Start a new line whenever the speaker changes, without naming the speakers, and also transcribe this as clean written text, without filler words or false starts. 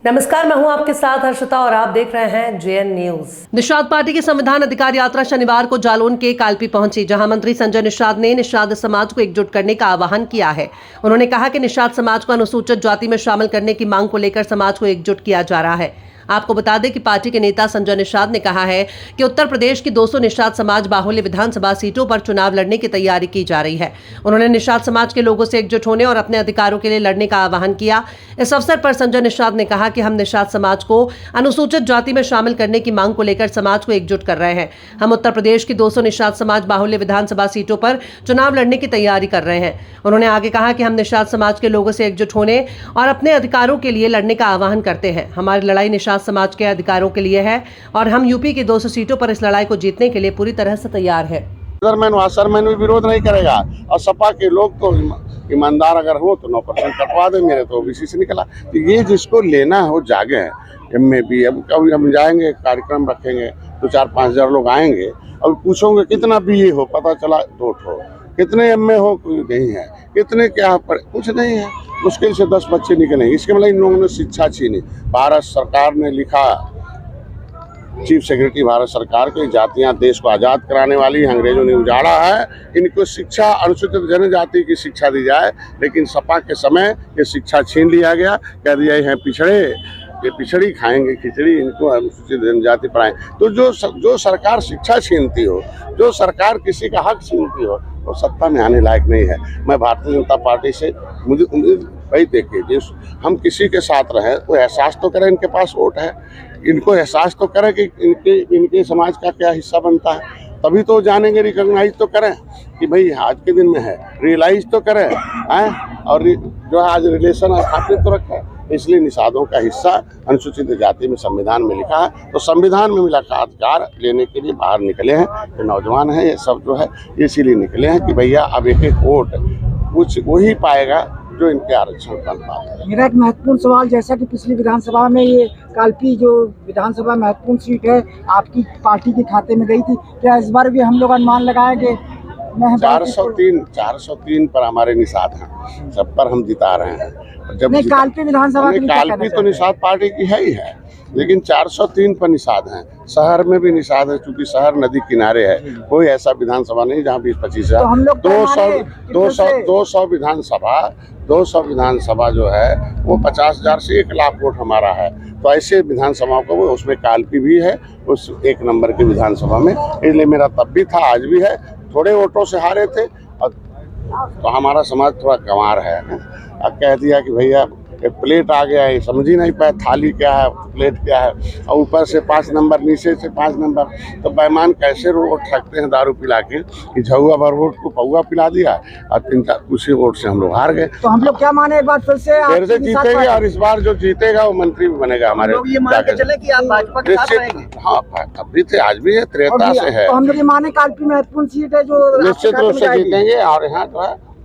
नमस्कार, मैं हूं आपके साथ हर्षिता और आप देख रहे हैं जेएन न्यूज। निषाद पार्टी की संविधान अधिकार यात्रा शनिवार को जालौन के कालपी पहुंची, जहां मंत्री संजय निषाद ने निषाद समाज को एकजुट करने का आह्वान किया है। उन्होंने कहा कि निषाद समाज को अनुसूचित जाति में शामिल करने की मांग को लेकर समाज को एकजुट किया जा रहा है। आपको बता दें कि पार्टी के नेता संजय निषाद ने कहा है कि उत्तर प्रदेश की 200 निषाद समाज बाहुल्य विधानसभा सीटों पर चुनाव लड़ने की तैयारी की जा रही है। उन्होंने निषाद समाज के लोगों से एकजुट होने और अपने अधिकारों के लिए लड़ने का आह्वान किया। इस अवसर पर संजय निषाद ने कहा कि हम निषाद समाज को अनुसूचित जाति में शामिल करने की मांग को लेकर समाज को एकजुट कर रहे हैं। हम उत्तर प्रदेश की 200 निषाद समाज बाहुल्य विधानसभा सीटों पर चुनाव लड़ने की तैयारी कर रहे हैं। उन्होंने आगे कहा कि हम निषाद समाज के लोगों से एकजुट होने और अपने अधिकारों के लिए लड़ने का आह्वान करते हैं। हमारी लड़ाई निषाद समाज के अधिकारों के लिए है और हम यूपी की 200 सीटों पर इस लड़ाई को जीतने के लिए पूरी तरह से तैयार है।
वासरमैन भी विरोध नहीं करेगा और सपा के लोग तो ईमानदार अगर हो तो 9% कटवा दे, मेरे तो ओबीसी से निकला। तो ये जिसको लेना है वो जागे हैं। MA अब कभी हम जाएंगे, कार्यक्रम रखेंगे, तो 4-5 हजार लोग आएंगे और पूछोगे कितना BA हो, पता चला 2 ठो, कितने MA हो, कोई नहीं है, कितने क्या पर कुछ नहीं है, मुश्किल से 10 बच्चे निकलेंगे। इसके मतलब इन लोगों ने शिक्षा छीनी। भारत सरकार ने लिखा, चीफ सेक्रेटरी भारत सरकार की, जातियां देश को आज़ाद कराने वाली अंग्रेजों ने उजाड़ा है, इनको शिक्षा अनुसूचित जनजाति की शिक्षा दी जाए, लेकिन सपा के समय ये शिक्षा छीन लिया गया। कह दिया है पिछड़े, ये पिछड़ी खाएंगे खिचड़ी, इनको अनुसूचित जनजाति पढ़ाएं। तो जो सरकार शिक्षा छीनती हो, जो सरकार किसी का हक छीनती हो, वो सत्ता में आने लायक नहीं है। मैं भारतीय जनता पार्टी से मुझे उम्मीद भाई, देखिए जिस हम किसी के साथ रहें तो एहसास तो करें इनके पास वोट है, इनको एहसास तो करें कि इनके समाज का क्या हिस्सा बनता है, तभी तो जानेंगे, रिकॉग्नाइज तो करें कि भाई आज के दिन में है, रियलाइज तो करें और जो है आज रिलेशन स्थापित तो रखा है। इसलिए निषादों का हिस्सा अनुसूचित जाति में संविधान में लिखा है, तो संविधान में मिला का अधिकार लेने के लिए बाहर निकले हैं। ये नौजवान हैं, ये सब जो है इसीलिए निकले हैं कि भैया अब एक वोट कुछ वही पाएगा जो इनके आरक्षण कर पाता है।
मेरा एक महत्वपूर्ण सवाल, जैसा कि पिछली विधानसभा में ये कालपी जो विधानसभा महत्वपूर्ण सीट है आपकी पार्टी के खाते में गई थी, क्या इस बार भी हम लोग अनुमान लगाएंगे?
403 पर हमारे निषाद हैं, सब पर हम जिता रहे हैं। जब
नहीं, कालपी विधानसभा
कालपी तो निषाद पार्टी की है ही है, लेकिन 403 पर निषाद हैं। शहर में भी निषाद है, क्योंकि शहर नदी किनारे है। कोई ऐसा विधानसभा नहीं जहाँ 20-25 हजार, 200 विधानसभा जो है वो 50 हजार से 1 लाख वोट हमारा है। तो ऐसे विधानसभाओं को उसमें कालपी भी है उस 1 नंबर की विधानसभा में, इसलिए मेरा तब भी था, आज भी है। थोड़े वोटों से हारे थे और तो हमारा समाज थोड़ा गंवार है। अब कह दिया कि भैया प्लेट आ गया है, समझ ही नहीं पाया थाली क्या है, प्लेट क्या है, और ऊपर से 5 नंबर, नीचे से 5 नंबर, तो बेईमान कैसे वोट रखते हैं दारू पिला के कि झुआ भर वोट को पौवा पिला दिया और 3-4 उसी वोट से हम लोग हार गए।
तो हम लोग क्या माने, एक बार फिर से
जीतेंगे और इस बार जो जीतेगा वो मंत्री भी बनेगा हमारे।
ये मान के चले कि आप भाजपा के साथ रहेंगे?
हाँ, अभी थे, आज भी है, 73 से है।
तो हम लोग ये माने कालपी महत्वपूर्ण सीट है जो
निश्चित रूप से जीतेंगे और यहाँ जो है